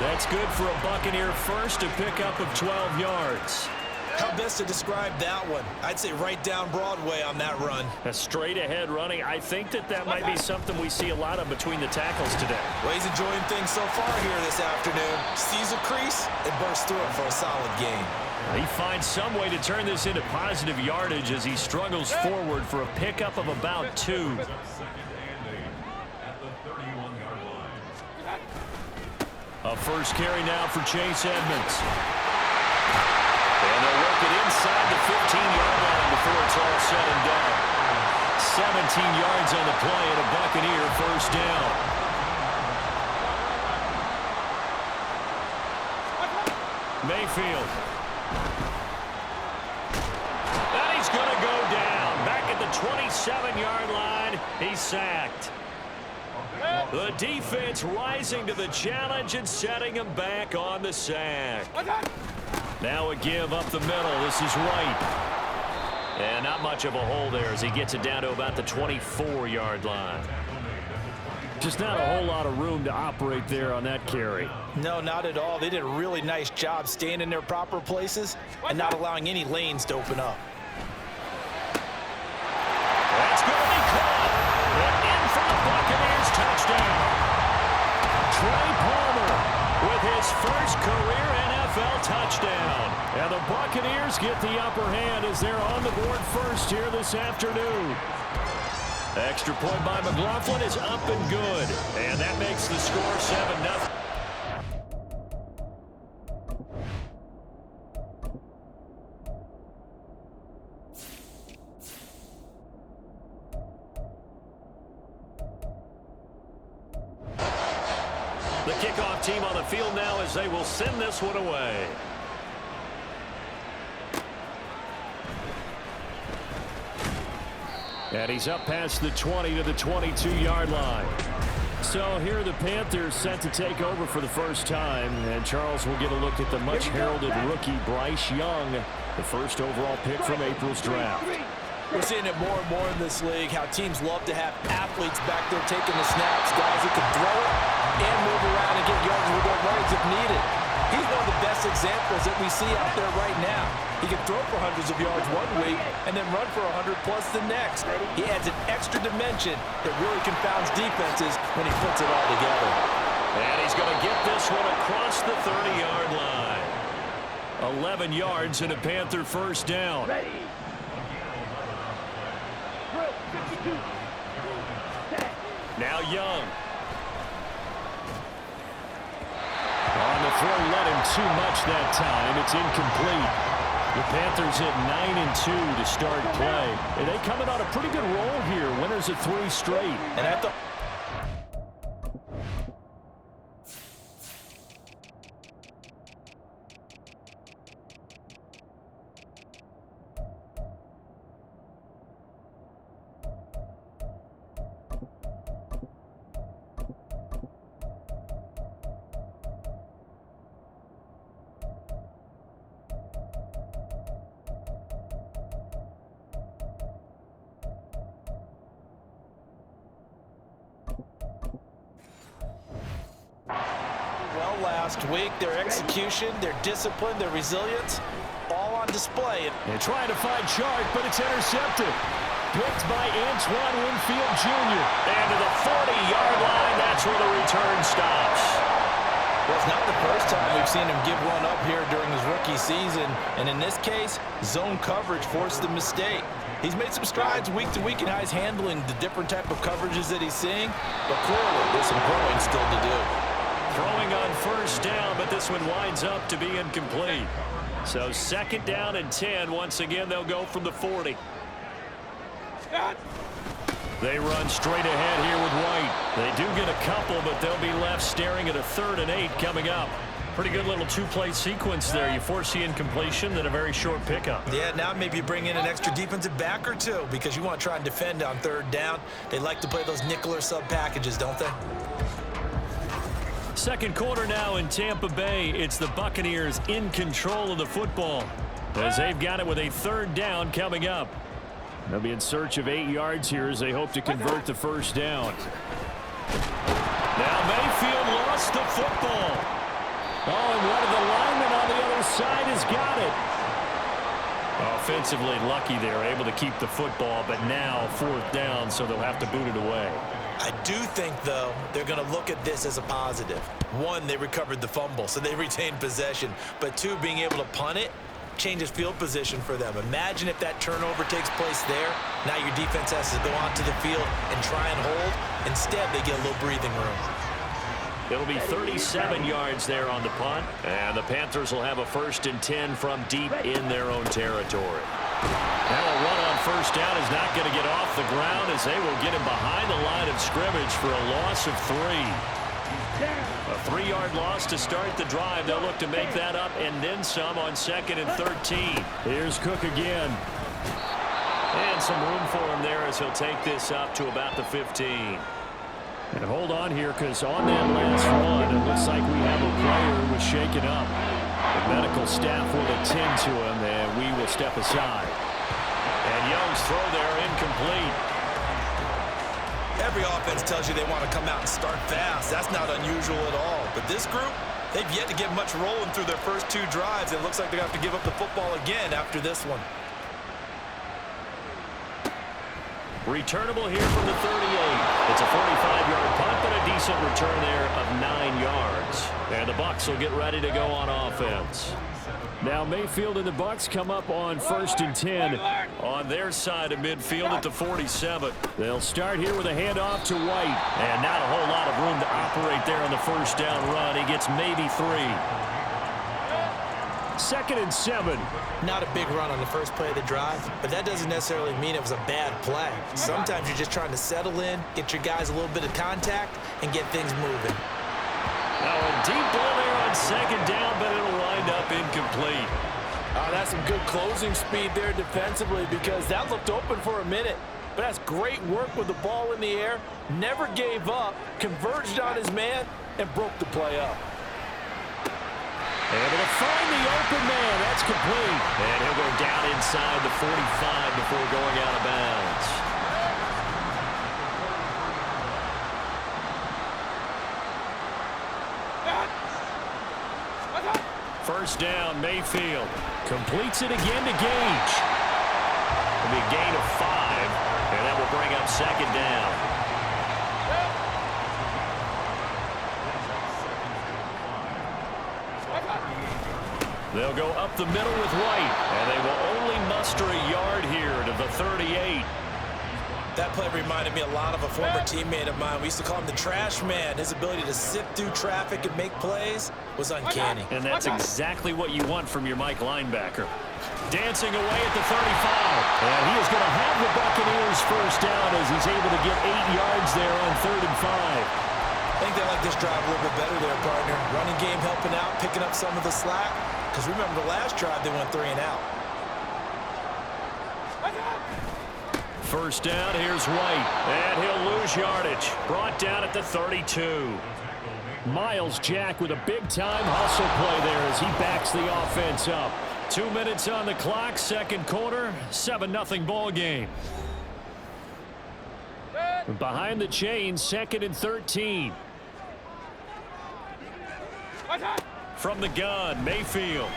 That's good for a Buccaneer first, a pickup of 12 yards. How best to describe that one? I'd say right down Broadway on that run. A straight-ahead running. I think that might be something we see a lot of between the tackles today. Well, he's enjoying things so far here this afternoon. Sees a crease and bursts through it for a solid gain. He finds some way to turn this into positive yardage as he struggles forward for a pickup of about 2. A first carry now for Chase Edmonds. And they'll work it inside the 15-yard line before it's all said and done. 17 yards on the play and a Buccaneer first down. Mayfield. And he's going to go down. Back at the 27-yard line. He's sacked. The defense rising to the challenge and setting him back on the sack. Now a give up the middle. This is Wright. And not much of a hole there as he gets it down to about the 24-yard line. Just not a whole lot of room to operate there on that carry. No, not at all. They did a really nice job staying in their proper places and not allowing any lanes to open up. That's going to be caught. And in for the Buccaneers touchdown. Trey Palmer with his first career NFL touchdown. And the Buccaneers get the upper hand as they're on the board first here this afternoon. Extra point by McLaughlin is up and good. And that makes the score 7-0. The kickoff team on the field now as they will send this one away. And he's up past the 20 to the 22-yard line. So here are the Panthers set to take over for the first time. And Charles will get a look at the much-heralded rookie Bryce Young, the first overall pick from April's draft. We're seeing it more and more in this league, how teams love to have athletes back there taking the snaps, guys who can throw it and move around and get yards with their legs if needed. He's one of the best examples that we see out there right now. He can throw for hundreds of yards one week and then run for 100-plus the next. He adds an extra dimension that really confounds defenses when he puts it all together. And he's going to get this one across the 30-yard line. 11 yards and a Panther first down. Now Young. On the throw, led him too much that time. It's incomplete. The Panthers at 9-2 to start play. And they coming on a pretty good roll here. Winners of 3 straight. And at the last week, their execution, their discipline, their resilience, all on display. They're trying to find Chark, but it's intercepted. Picked by Antoine Winfield Jr. And to the 40-yard line, that's where the return stops. Well, it's not the first time we've seen him give one up here during his rookie season. And in this case, zone coverage forced the mistake. He's made some strides week to week in how he's handling the different type of coverages that he's seeing. But clearly, there's some growing still to do. Throwing on first down, but this one winds up to be incomplete. So second down and 10. Once again, they'll go from the 40. They run straight ahead here with White. They do get a couple, but they'll be left staring at a 3rd and 8 coming up. Pretty good little 2-play sequence there. You force the incompletion, then a very short pickup. Yeah, now maybe you bring in an extra defensive back or two because you want to try and defend on 3rd down. They like to play those nickel or sub packages, don't they? Second quarter now in Tampa Bay. It's the Buccaneers in control of the football as they've got it with a 3rd down coming up. They'll be in search of 8 yards here as they hope to convert the first down. Now Mayfield lost the football. Oh, and one of the linemen on the other side has got it. Offensively lucky they're able to keep the football, but now 4th down, so they'll have to boot it away. I do think, though, they're going to look at this as a positive. 1, they recovered the fumble, so they retained possession. But 2, being able to punt it changes field position for them. Imagine if that turnover takes place there. Now your defense has to go onto the field and try and hold. Instead, they get a little breathing room. It'll be 37 yards there on the punt, and the Panthers will have a 1st and 10 from deep in their own territory. Now a run on 1st down is not going to get off the ground as they will get him behind the line of scrimmage for a loss of 3. A 3-yard loss to start the drive. They'll look to make that up and then some on 2nd and 13. Here's Cook again. And some room for him there as he'll take this up to about the 15. And hold on here, because on that last run, it looks like we have a player who was shaken up. The medical staff will attend to him, and we will step aside. And Young's throw there incomplete. Every offense tells you they want to come out and start fast. That's not unusual at all. But this group, they've yet to get much rolling through their first 2 drives. It looks like they're going to have to give up the football again after this one. Returnable here from the 38. It's a 45-yard punt, but a decent return there of 9 yards. And the Bucs will get ready to go on offense. Now Mayfield and the Bucs come up on 1st and 10 on their side of midfield at the 47. They'll start here with a handoff to White. And not a whole lot of room to operate there on the 1st down run. He gets maybe 3. 2nd and 7. Not a big run on the first play of the drive, but that doesn't necessarily mean it was a bad play. Sometimes you're just trying to settle in, get your guys a little bit of contact, and get things moving. Now a deep ball there on 2nd down, but it'll wind up incomplete. That's some good closing speed there defensively, because that looked open for a minute. But that's great work with the ball in the air. Never gave up, converged on his man, and broke the play up. Able to find the open man. That's complete. And he'll go down inside the 45 before going out of bounds. First down, Mayfield. Completes it again to Gage. It'll be a gain of 5, and that will bring up 2nd down. They'll go up the middle with White, and they will only muster a yard here to the 38. That play reminded me a lot of a former teammate of mine. We used to call him the trash man. His ability to sift through traffic and make plays was uncanny. And that's exactly what you want from your Mike linebacker. Dancing away at the 35. And he is going to have the Buccaneers 1st down as he's able to get 8 yards there on 3rd and 5. I think they like this drive a little bit better there, partner. Running game helping out, picking up some of the slack. Because remember, the last drive, they went 3 and out. 1st down, here's White. And he'll lose yardage. Brought down at the 32. Miles Jack with a big-time hustle play there as he backs the offense up. 2 minutes on the clock, 2nd quarter, 7-0 ball game. Behind the chains, 2nd and 13. From the gun, Mayfield.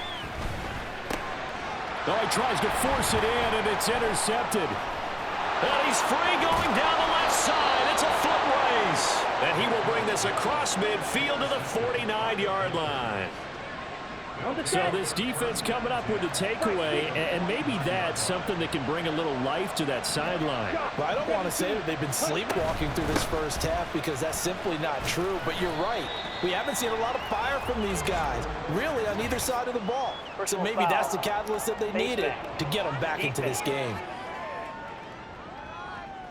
Oh, he tries to force it in, and it's intercepted. And he's free going down the left side. It's a foot race. And he will bring this across midfield to the 49-yard line. So this defense coming up with a takeaway, and maybe that's something that can bring a little life to that sideline. Well, I don't want to say that they've been sleepwalking through this first half, because that's simply not true, but you're right. We haven't seen a lot of fire from these guys, really, on either side of the ball. So maybe that's the catalyst that they needed to get them back into this game.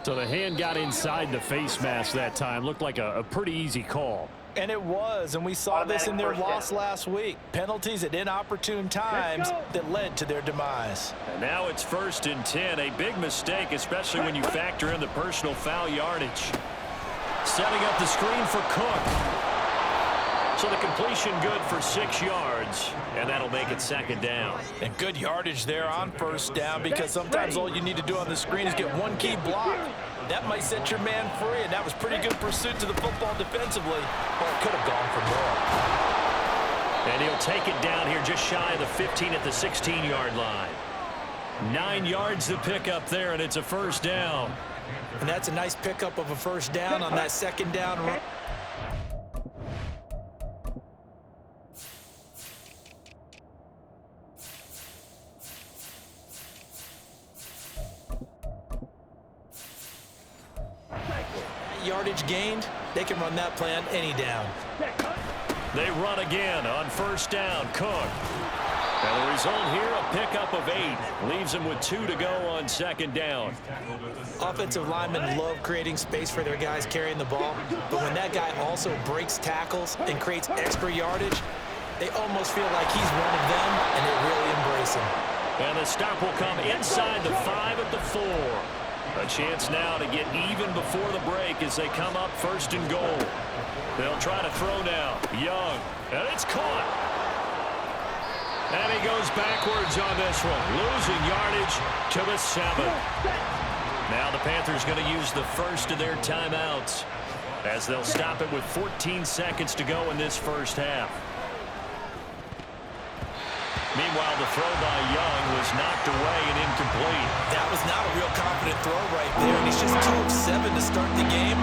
So the hand got inside the face mask that time. Looked like a pretty easy call. And it was, and we saw this in their loss last week. Penalties at inopportune times that led to their demise. And now it's 1st and 10. A big mistake, especially when you factor in the personal foul yardage. Setting up the screen for Cook. So the completion good for 6 yards, and that'll make it 2nd down. And good yardage there on 1st down, because sometimes all you need to do on the screen is get one key block. That might set your man free, and that was pretty good pursuit to the football defensively. Well, it could have gone for more. And he'll take it down here just shy of the 15 at the 16-yard line. 9 yards to pick up there, and it's a first down. And that's a nice pickup of a first down on that second down run. Yardage gained, they can run that plan any down. They run again on first down. Cook. And the result here, a pickup of 8. Leaves them with 2 to go on second down. Offensive linemen love creating space for their guys carrying the ball, but when that guy also breaks tackles and creates extra yardage, they almost feel like he's one of them, and they really embrace him. And the stop will come inside the 5 at the 4. A chance now to get even before the break as they come up first and goal. They'll try to throw now. Young. And it's caught. And he goes backwards on this one. Losing yardage to the 7. Now the Panthers going to use the first of their timeouts as they'll stop it with 14 seconds to go in this first half. Meanwhile, the throw by Young was knocked away and incomplete. That was not a real confident throw right there, and he's just 2 of 7 to start the game.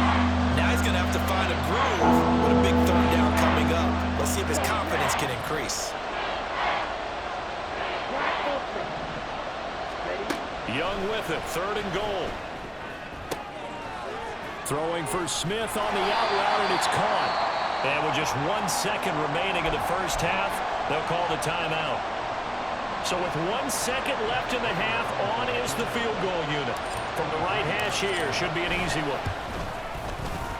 Now he's going to have to find a groove with a big third down coming up. Let's see if his confidence can increase. Young with it, 3rd and goal. Throwing for Smith on the out route, and it's caught. And with just 1 second remaining in the first half, they'll call the timeout. So with 1 second left in the half, on is the field goal unit. From the right hash here, should be an easy one.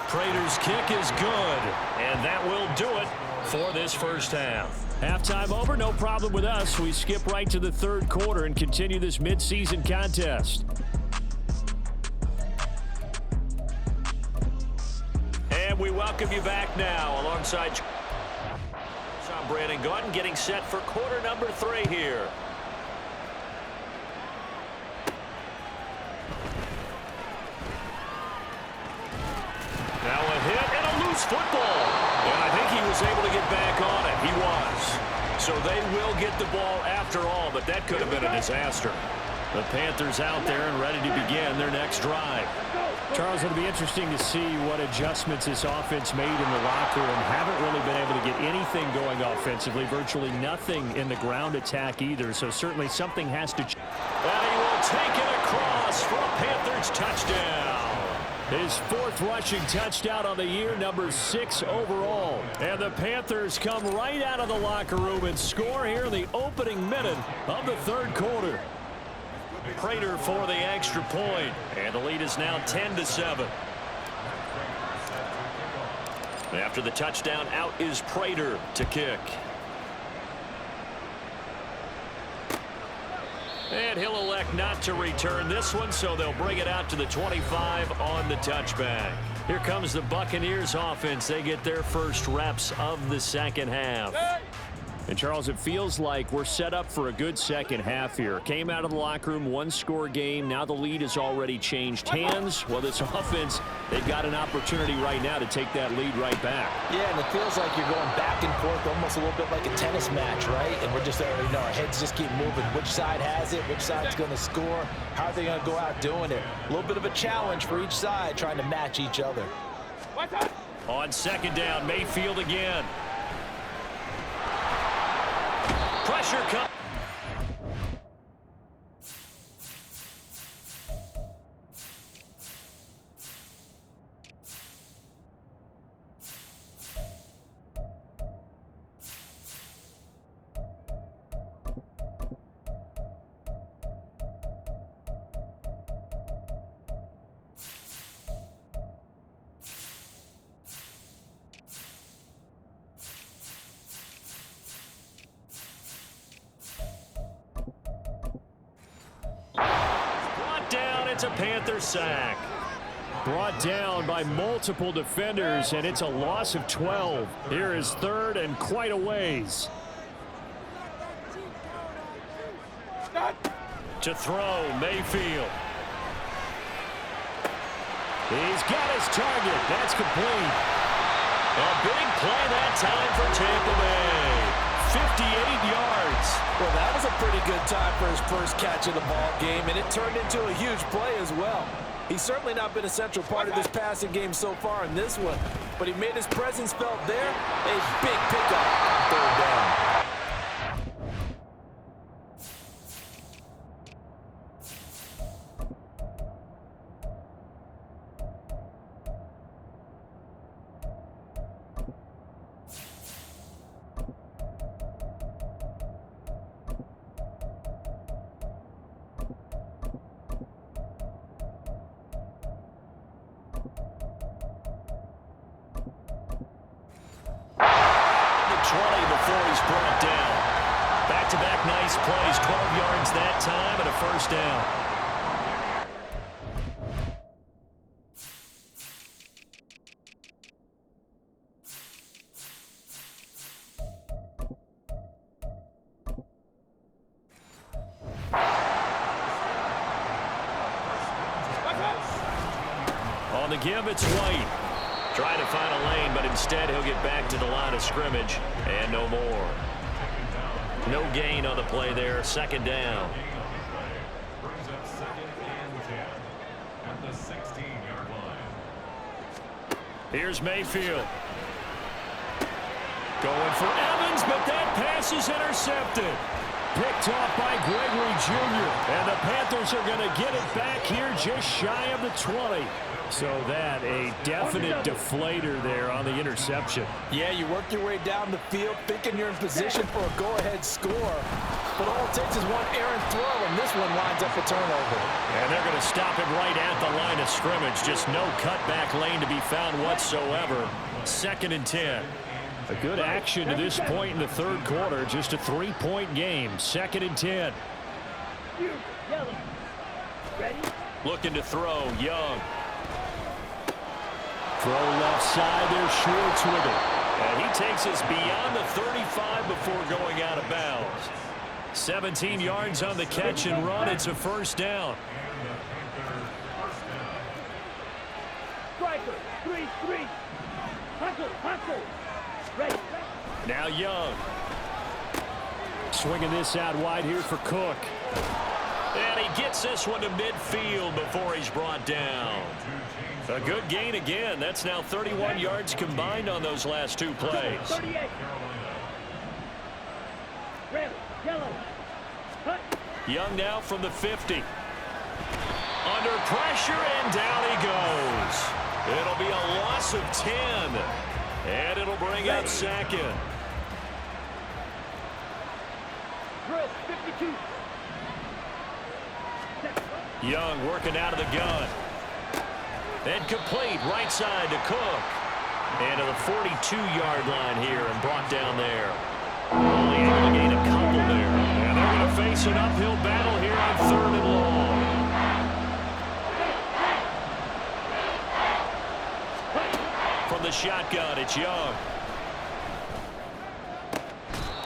Prater's kick is good, and that will do it for this first half. Halftime over, no problem with us. We skip right to the 3rd quarter and continue this midseason contest. And we welcome you back now alongside Brandon Gordon getting set for quarter number 3 here. Now a hit and a loose football. And I think he was able to get back on it. He was. So they will get the ball after all, but that could have been a disaster. The Panthers out there and ready to begin their next drive. Charles, it'll be interesting to see what adjustments this offense made in the locker room. Haven't really been able to get anything going offensively. Virtually nothing in the ground attack either. So certainly something has to change. And he will take it across for a Panthers touchdown. His 4th rushing touchdown on the year, number 6 overall. And the Panthers come right out of the locker room and score here in the opening minute of the 3rd quarter. Prater for the extra point, and the lead is now 10-7. After the touchdown, out is Prater to kick. And he'll elect not to return this one, so they'll bring it out to the 25 on the touchback. Here comes the Buccaneers offense. They get their first reps of the second half. And, Charles, it feels like we're set up for a good second half here. Came out of the locker room, 1-score game. Now the lead has already changed hands. Well, this offense, they've got an opportunity right now to take that lead right back. Yeah, and it feels like you're going back and forth almost a little bit like a tennis match, right? And we're just already know our heads just keep moving. Which side has it? Which side's going to score? How are they going to go out doing it? A little bit of a challenge for each side trying to match each other. On second down, Mayfield again. Pressure comes. It's a Panther sack. Brought down by multiple defenders, and it's a loss of 12. Here is 3rd and quite a ways. To throw, Mayfield. He's got his target. That's complete. A big play that time for Tampa Bay. yards. Well, that was a pretty good time for his first catch of the ball game, and it turned into a huge play as well. He's certainly not been a central part of this passing game so far in this one, but he made his presence felt there. A big pickup on third down. Back-to-back nice plays, 12 yards that time and a first down. On the give, it's White. Trying to find a lane, but instead he'll get back to the line of scrimmage and no more. No gain on the play there, second down. Brings up second and 10 at the 16-yard line. Here's Mayfield. Going for Evans, but that pass is intercepted. Picked off by Gregory Jr. And the Panthers are going to get it back here just shy of the 20. So that a definite deflator there on the interception. Yeah, you work your way down the field thinking you're in position for a go-ahead score. But all it takes is one errant throw, and this one lines up a turnover. And they're going to stop it right at the line of scrimmage. Just no cutback lane to be found whatsoever. Second and 10. A good action to this point in the third quarter. Just a 3-point game. Second and 10. Looking to throw. Young. Throw left side. There's Schwartz with it. And he takes us beyond the 35 before going out of bounds. 17 yards on the catch and run. It's a first down. Striker, 3-3. Hustle. Ready. Now Young. Swinging this out wide here for Cook. And he gets this one to midfield before he's brought down. A good gain again. That's now 31 yards combined on those last two plays. 38. Red, yellow. Cut. Young now from the 50. Under pressure, and down he goes. It'll be a loss of 10. And it'll bring out second. Drill, 52. Young working out of the gun. And complete right side to Cook. And to the 42-yard line here and brought down there. Only able to gain a couple there. And they're going to face an uphill battle here on third and long. From the shotgun, it's Young.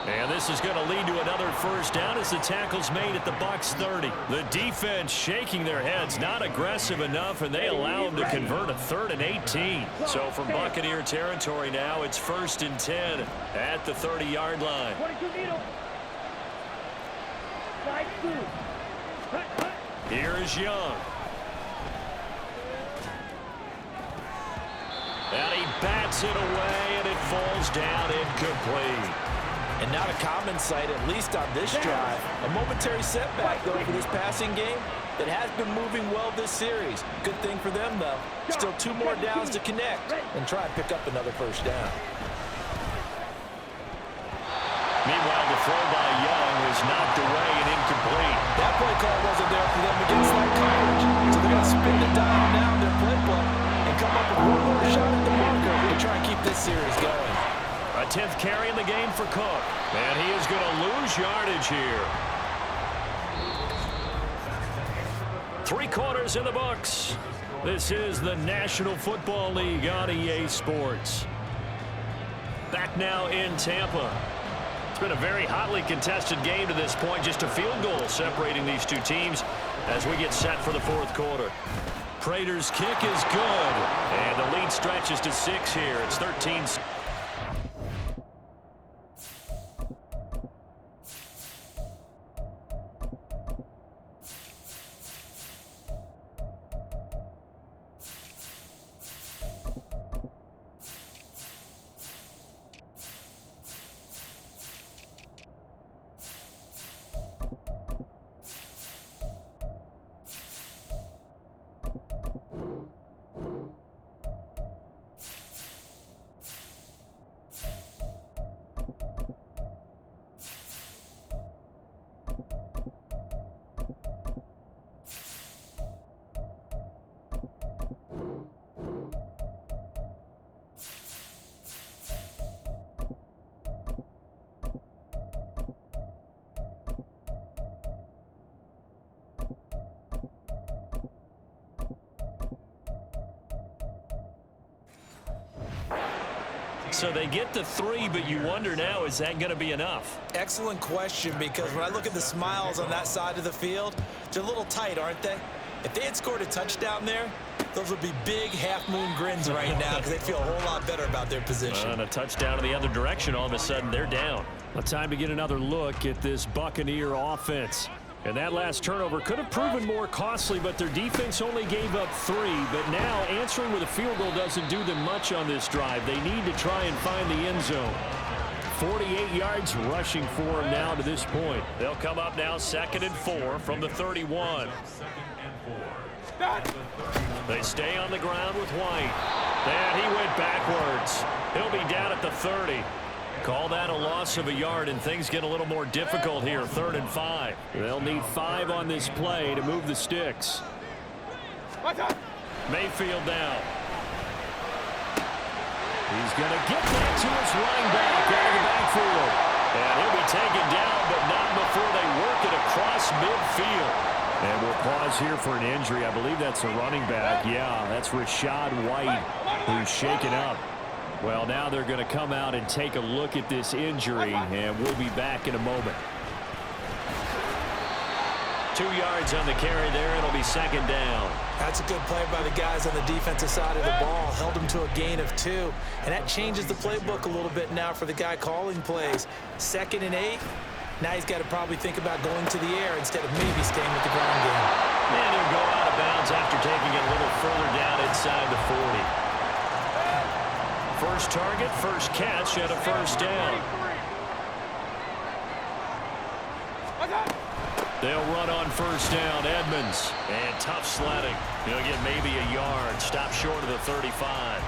And this is going to lead to another first down as the tackle's made at the Bucs 30. The defense shaking their heads, not aggressive enough, and they allow them to convert a 3rd and 18. So from Buccaneer territory now, it's 1st and 10 at the 30-yard line. 22 needle. Side 2. Here is Young. And he bats it away, and it falls down incomplete. And not a common sight, at least on this drive. A momentary setback, though, for this passing game that has been moving well this series. Good thing for them, though. Still 2 more downs to connect and try and pick up another first down. Meanwhile, the throw by Young was knocked away and incomplete. That play call wasn't there for them against light coverage. So they're going to spin the dial now in their playbook and come up with one more shot at the marker to try and keep this series going. A 10th carry in the game for Cook. And he is going to lose yardage here. 3 quarters in the books. This is the National Football League on EA Sports. Back now in Tampa. It's been a very hotly contested game to this point. Just a field goal separating these two teams as we get set for the 4th quarter. Prater's kick is good. And the lead stretches to 6 here. It's 13. So they get the 3, but you wonder now, is that going to be enough? Excellent question, because when I look at the smiles on that side of the field, they're a little tight, aren't they? If they had scored a touchdown there, those would be big half-moon grins right now because they feel a whole lot better about their position. And a touchdown in the other direction, all of a sudden they're down. Well, time to get another look at this Buccaneer offense. And that last turnover could have proven more costly, but their defense only gave up 3. But now answering with a field goal doesn't do them much on this drive. They need to try and find the end zone. 48 yards rushing for them now to this point. They'll come up now 2nd and 4 from the 31. They stay on the ground with White. And he went backwards. He'll be down at the 30. Call that a loss of a yard, and things get a little more difficult here. 3rd and 5. They'll need 5 on this play to move the sticks. Mayfield down. He's going to get that to his running back out of the backfield. And he'll be taken down, but not before they work it across midfield. And we'll pause here for an injury. I believe that's a running back. Yeah, that's Rashad White, who's shaken up. Well, now they're going to come out and take a look at this injury, and we'll be back in a moment. 2 yards on the carry there. It'll be 2nd down. That's a good play by the guys on the defensive side of the ball. Held them to a gain of 2. And that changes the playbook a little bit now for the guy calling plays. 2nd and 8. Now he's got to probably think about going to the air instead of maybe staying with the ground game. And he'll go out of bounds after taking it a little further down inside the 40. First target, first catch, and a 1st down. They'll run on 1st down. Edmonds. And tough sledding. He'll get maybe a yard. Stop short of the 35.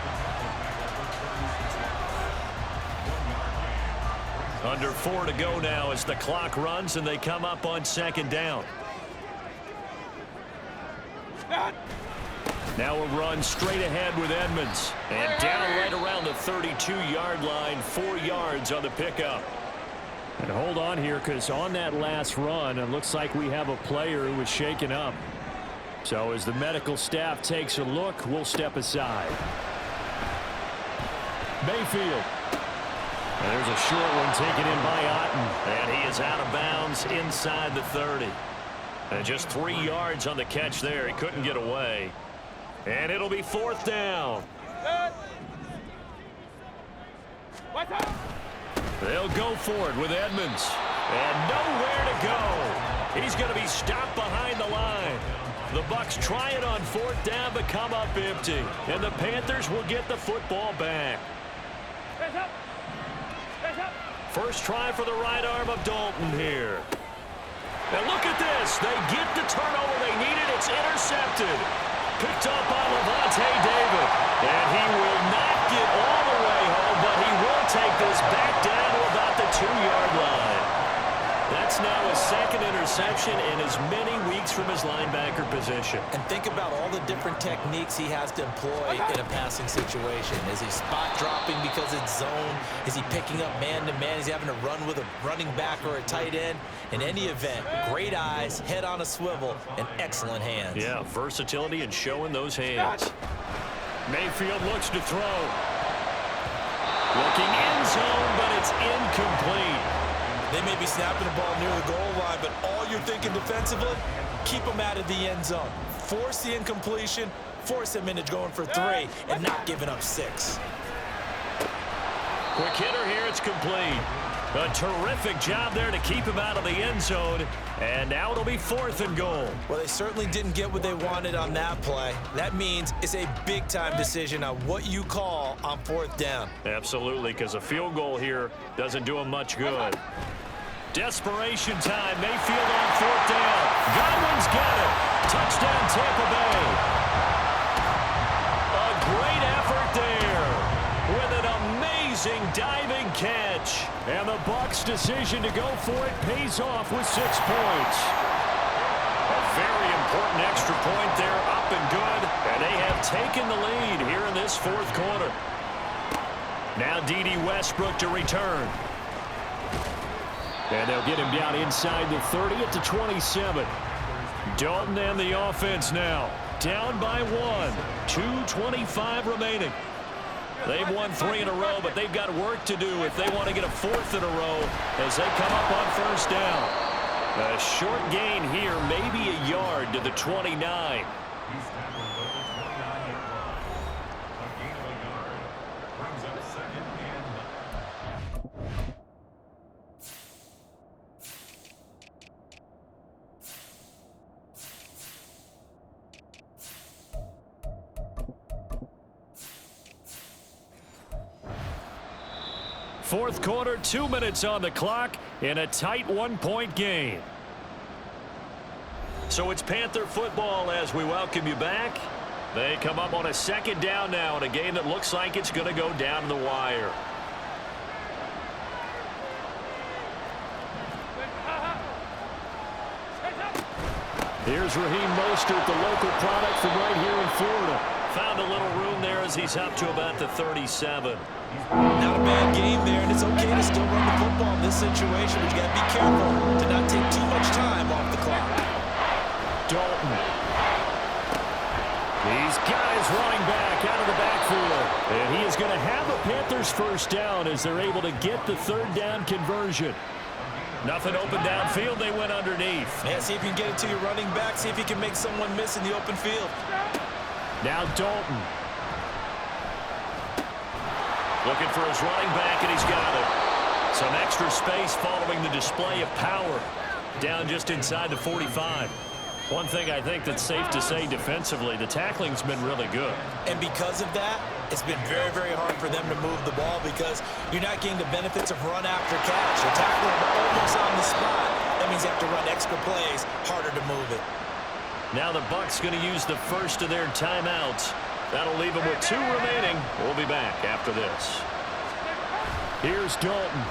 Under 4 to go now as the clock runs and they come up on 2nd down. Now a run straight ahead with Edmonds. And down right around the 32-yard line. 4 yards on the pickup. And hold on here, because on that last run, it looks like we have a player who was shaken up. So as the medical staff takes a look, we'll step aside. Mayfield. And there's a short one taken in by Otten. And he is out of bounds inside the 30. And just 3 yards on the catch there. He couldn't get away. And it'll be 4th down. They'll go for it with Edmonds. And nowhere to go. He's going to be stopped behind the line. The Bucs try it on 4th down, but come up empty. And the Panthers will get the football back. First try for the right arm of Dalton here. And look at this. They get the turnover they needed. It's intercepted. Picked up by Levante David. And he will not get all the way home, but he will take this back down to about the 2-yard line. That's now his 2nd interception in as many weeks from his linebacker position. And think about all the different techniques he has to employ in a passing situation. Is he spot dropping because it's zone? Is he picking up man-to-man? Is he having to run with a running back or a tight end? In any event, great eyes, head on a swivel, and excellent hands. Yeah, versatility and showing those hands. Mayfield looks to throw. Looking end zone, but it's incomplete. They may be snapping the ball near the goal line, but all you're thinking defensively, keep them out of the end zone. Force the incompletion, force them into going for 3, and not giving up 6. Quick hitter here, it's complete. A terrific job there to keep him out of the end zone. And now it'll be 4th and goal. Well, they certainly didn't get what they wanted on that play. That means it's a big-time decision on what you call on 4th down. Absolutely, because a field goal here doesn't do him much good. Desperation time. Mayfield on 4th down. Godwin's got it. Touchdown, Tampa Bay. A great effort there with an amazing diving catch. And the Bucs' decision to go for it pays off with 6 points. A very important extra point there, up and good. And they have taken the lead here in this 4th quarter. Now D.D. Westbrook to return. And they'll get him down inside the 30 at the 27. Dalton and the offense now. Down by 1. 2:25 remaining. They've won 3 in a row, but they've got work to do if they want to get a 4th in a row as they come up on first down. A short gain here, maybe a yard to the 29. He's tackled at the 29-yard line. A gain of a yard. Brings up 2nd and 9. Fourth quarter, 2 minutes on the clock in a tight 1-point game. So it's Panther football as we welcome you back. They come up on a 2nd down now in a game that looks like it's going to go down to the wire. Here's Raheem Mostert, the local product from right here in Florida. Found a little room there as he's up to about the 37. Not a bad game there, and it's okay to still run the football in this situation, but you got to be careful to not take too much time off the clock. Dalton. He's got his running back out of the backfield. And he is going to have a Panthers first down as they're able to get the 3rd down conversion. Nothing open downfield. They went underneath. Yeah, see if you can get it to your running back. See if you can make someone miss in the open field. Now Dalton. Looking for his running back, and he's got it. Some extra space following the display of power. Down just inside the 45. One thing I think that's safe to say defensively, the tackling's been really good. And because of that, it's been very, very hard for them to move the ball because you're not getting the benefits of run after catch. You're tackling almost on the spot. That means you have to run extra plays, harder to move it. Now the Bucs going to use the first of their timeouts. That'll leave them with 2 remaining. We'll be back after this. Here's Dalton.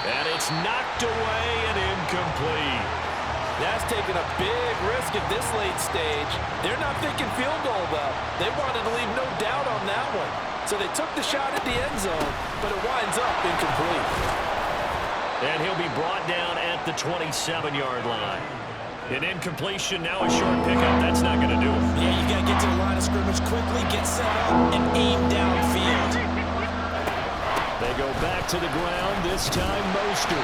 And it's knocked away and incomplete. That's taking a big risk at this late stage. They're not thinking field goal, though. They wanted to leave no doubt on that one. So they took the shot at the end zone, but it winds up incomplete. And he'll be brought down at the 27-yard line. An incompletion, now a short pickup. That's not going to do it. Yeah, you got to get to the line of scrimmage quickly, get set up, and aim downfield. They go back to the ground, this time Mostert.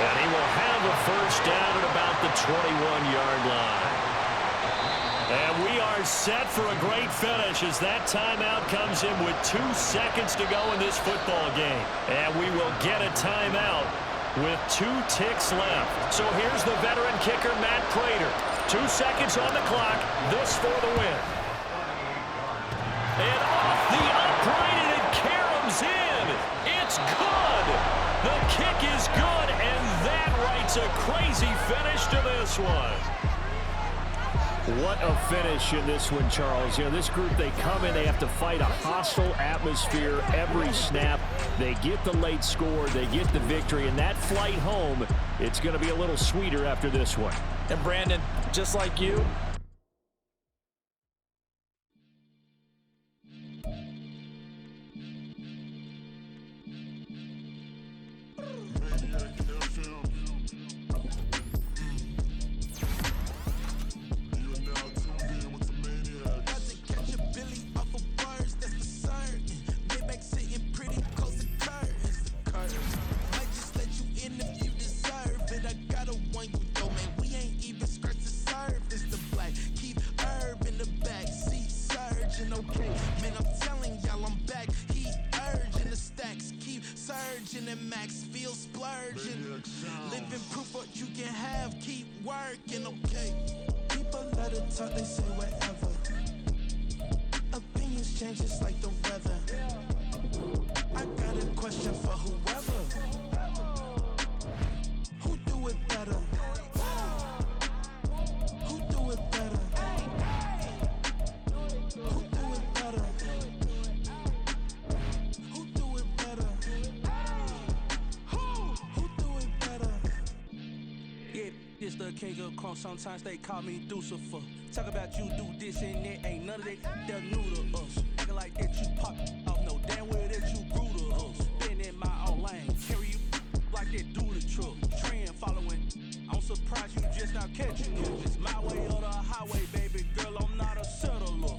And he will have a first down at about the 21-yard line. And we are set for a great finish as that timeout comes in with 2 seconds to go in this football game. And we will get a timeout with 2 ticks left. So here's the veteran kicker, Matt Prater. 2 seconds on the clock, this for the win. And off the upright, and it caroms in. It's good. The kick is good, and that writes a crazy finish to this one. What a finish in this one, Charles. You know, this group, they come in, they have to fight a hostile atmosphere every snap. They get the late score, they get the victory, and that flight home, it's going to be a little sweeter after this one. And Brandon, just like you, and max feel splurging. Living proof what you can have, keep working, okay? People let it talk, they say whatever. Opinions change just like the weather. I got a question for whoever. Who do it better? Who do it better? Who do it better? Who do it better? Who do it better? Yeah, this the king of crunk. Sometimes they call me Lucifer. Talk about you do this and that. Ain't none of that new to us. Acting like that you pop off. No damn well that you grew to us. Been in my own lane. Carry you like that do the truck. Trend following. I'm surprised you just now catching it. It's my way or the highway, baby girl. I'm not a settler.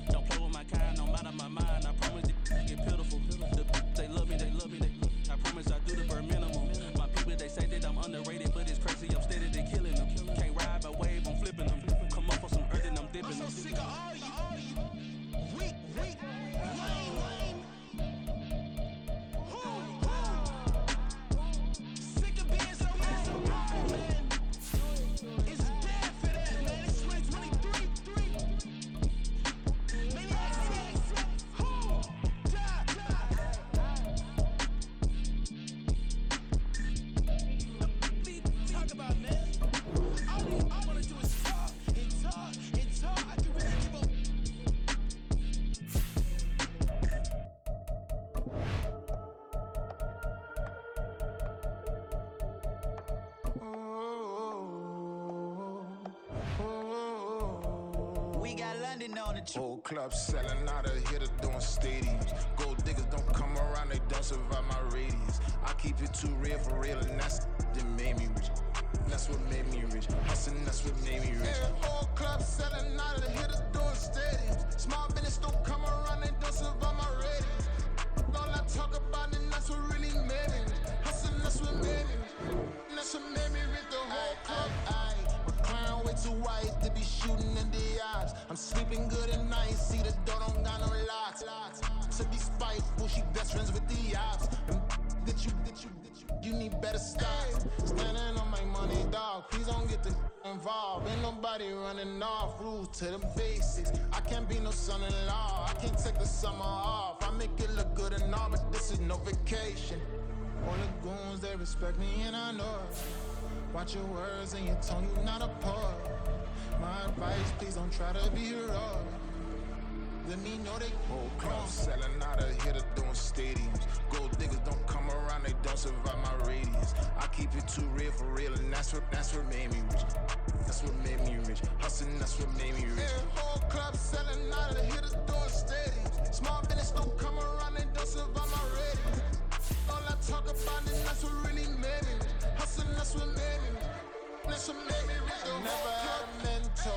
We got London on the trip. Whole club selling out, a hitter doing stadiums. Gold diggers don't come around, they don't survive my radius. I keep it too real for real, and that's that made me rich. That's what made me rich. Hustling, that's what made me rich. Whole club selling out, a hitter doing stadiums. Small business don't come around, they don't survive my radius. All I talk about, and that's what really made me rich. Hustling, that's what made me rich. That's what made me rich. The whole club. My clown way too white to be shooting in the eyes. I'm sleeping good at night, see the door don't got no locks. To be spiteful, she best friends with the ops. You need better stocks. Standing on my money, dog. Please don't get the involved. Ain't nobody running off. Rules to the basics. I can't be no son-in-law. I can't take the summer off. I make it look good and all, but this is no vacation. All the goons, they respect me and I know it. Watch your words and your tone, you not a poet. My advice, please don't try to be heroic. Let me know they whole club selling out, a hitter doing stadiums. Gold diggers don't come around, they don't survive my radius. I keep it too real for real, and that's what made me rich. That's what made me rich. Hustling, that's what made me rich. Whole club selling out, a hitter doing stadiums. Small business don't come around, they don't survive my radius. All I talk about is that's what really made me rich. Hustling, that's what made me rich. That's what made me rich. Never had a mentor.